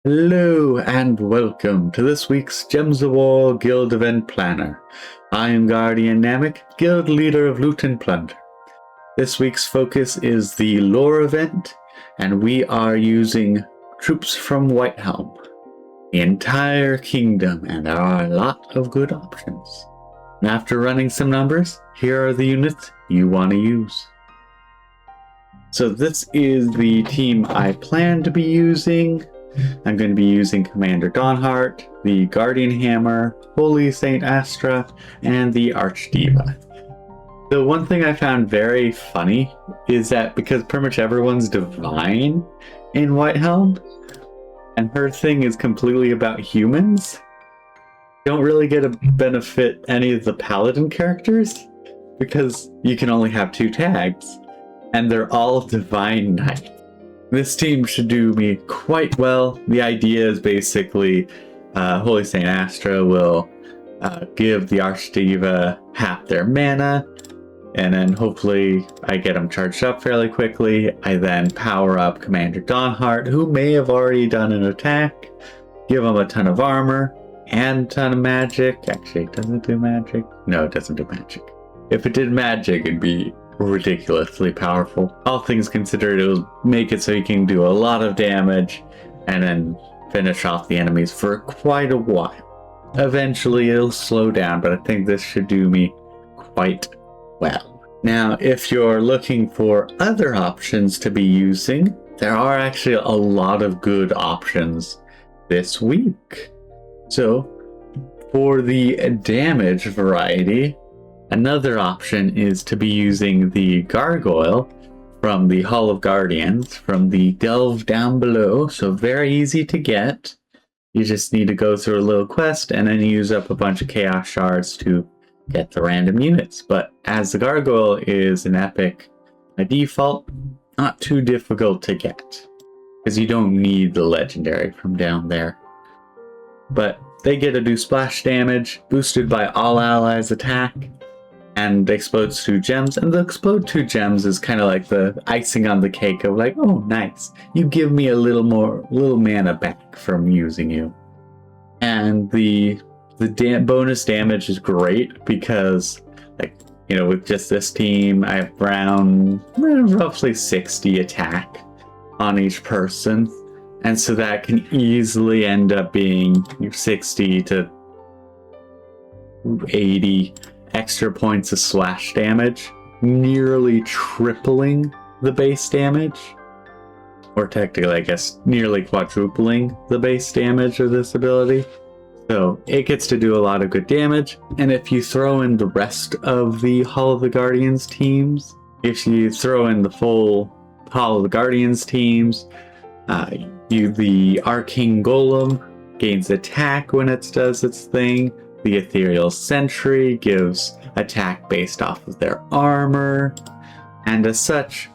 Hello and welcome to this week's Gems of War Guild Event Planner. I am Guardian Namek, Guild Leader of Loot and Plunder. This week's focus is the lore event, and we are using troops from Whitehelm, the entire kingdom, and there are a lot of good options. And after running some numbers, here are the units you want to use. So this is the team I plan to be using. I'm going to be using Commander Dawnheart, the Guardian Hammer, Holy Saint Astra, and the Archdiva. The one thing I found very funny is that because pretty much everyone's divine in Whitehelm, and her thing is completely about humans, you don't really get to benefit any of the Paladin characters because you can only have 2 tags, and they're all divine knights. This team should do me quite well. The idea is basically Holy Saint Astra will give the Archdiva half their mana, and then hopefully I get them charged up fairly quickly. I then power up Commander Dawnheart, who may have already done an attack, give him a ton of armor and a ton of magic. Actually, does it do magic? No, it doesn't do magic. If it did magic, it'd be ridiculously powerful. All things considered, it will make it so you can do a lot of damage and then finish off the enemies for quite a while. Eventually it'll slow down, but I think this should do me quite well. Now, if you're looking for other options to be using, there are actually a lot of good options this week. So, for the damage variety, another option is to be using the Gargoyle from the Hall of Guardians, from the Delve down below, so very easy to get. You just need to go through a little quest and then use up a bunch of Chaos Shards to get the random units. But as the Gargoyle is an epic by default, not too difficult to get, because you don't need the legendary from down there. But they get to do splash damage, boosted by all allies' attack, and explodes 2 gems, and the explode 2 gems is kind of like the icing on the cake of like, oh nice, you give me a little mana back from using you. And the bonus damage is great because, like, you know, with just this team I have around roughly 60 attack on each person, and so that can easily end up being 60 to 80 extra points of slash damage, nearly tripling the base damage, or technically I guess nearly quadrupling the base damage of this ability. So it gets to do a lot of good damage, and if you throw in the rest of the Hall of the Guardians teams, if you throw in the full Hall of the Guardians teams, the Arcane Golem gains attack when it does its thing. The Ethereal Sentry gives attack based off of their armor, and as such,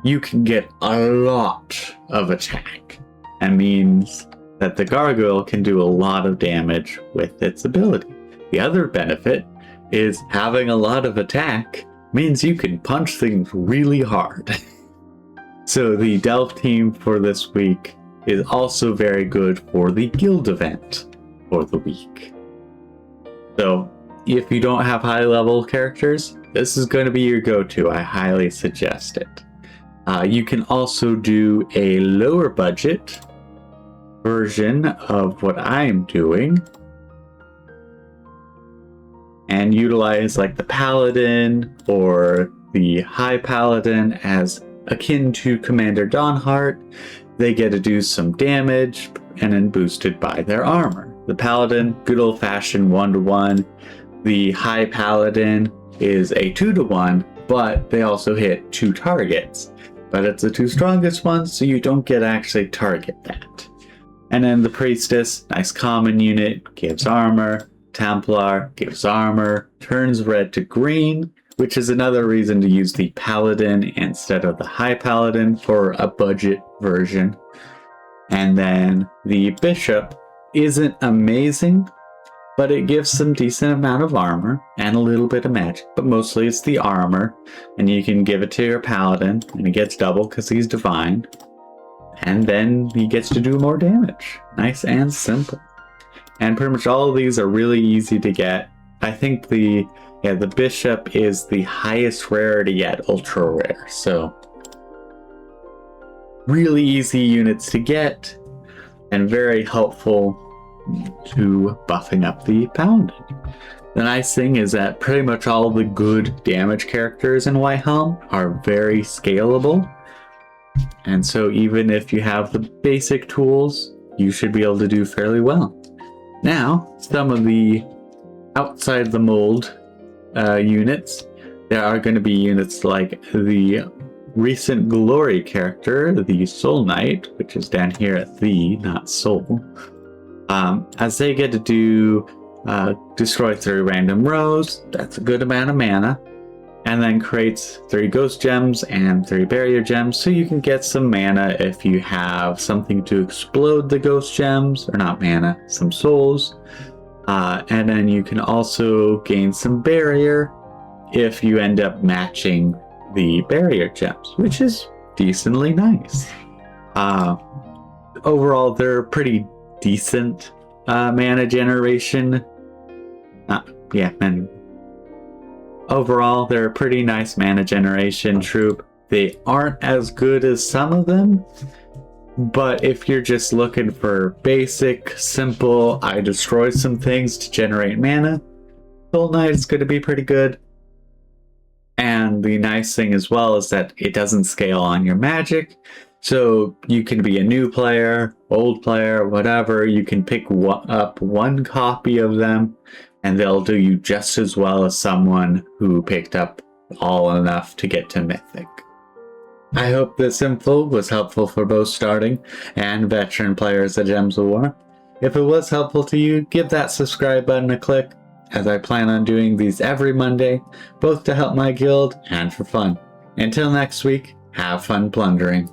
you can get a lot of attack. That means that the Gargoyle can do a lot of damage with its ability. The other benefit is having a lot of attack means you can punch things really hard. So the Delve team for this week is also very good for the guild event for the week. So if you don't have high level characters, this is going to be your go-to. I highly suggest it. You can also do a lower budget version of what I'm doing and utilize like the Paladin or the High Paladin as akin to Commander Dawnheart. They get to do some damage and then boosted by their armor. The Paladin, good old-fashioned 1-to-1. The High Paladin is a 2-to-1, but they also hit 2 targets. But it's the 2 strongest ones, so you don't get to actually target that. And then the Priestess, nice common unit, gives armor. Templar gives armor, turns red to green, which is another reason to use the Paladin instead of the High Paladin for a budget version. And then the Bishop isn't amazing, but it gives some decent amount of armor and a little bit of magic, but mostly it's the armor, and you can give it to your Paladin, and he gets double because he's divine. and then he gets to do more damage. Nice and simple. And pretty much all of these are really easy to get. I think the bishop is the highest rarity yet ultra rare, so really easy units to get and very helpful to buffing up the paladin. The nice thing is that pretty much all the good damage characters in Whitehelm are very scalable, and so even if you have the basic tools, you should be able to do fairly well. Now, some of the outside the mold units, there are going to be units like the recent glory character, the Soul Knight, which is down here at the, not soul, as they get to do destroy 3 random rows, that's a good amount of mana, and then creates 3 ghost gems and 3 barrier gems, so you can get some mana if you have something to explode the ghost gems, or not mana, some souls. And then you can also gain some barrier if you end up matching the barrier gems, which is decently nice. Overall, they're pretty decent mana generation. Overall, they're a pretty nice mana generation troop. They aren't as good as some of them, but if you're just looking for basic, simple, I destroy some things to generate mana, Soul Knight is going to be pretty good. And the nice thing as well is that it doesn't scale on your magic, so you can be a new player, old player, whatever, you can pick up 1 copy of them, and they'll do you just as well as someone who picked up all enough to get to Mythic. I hope this info was helpful for both starting and veteran players at Gems of War. If it was helpful to you, give that subscribe button a click, as I plan on doing these every Monday, both to help my guild and for fun. Until next week, have fun plundering.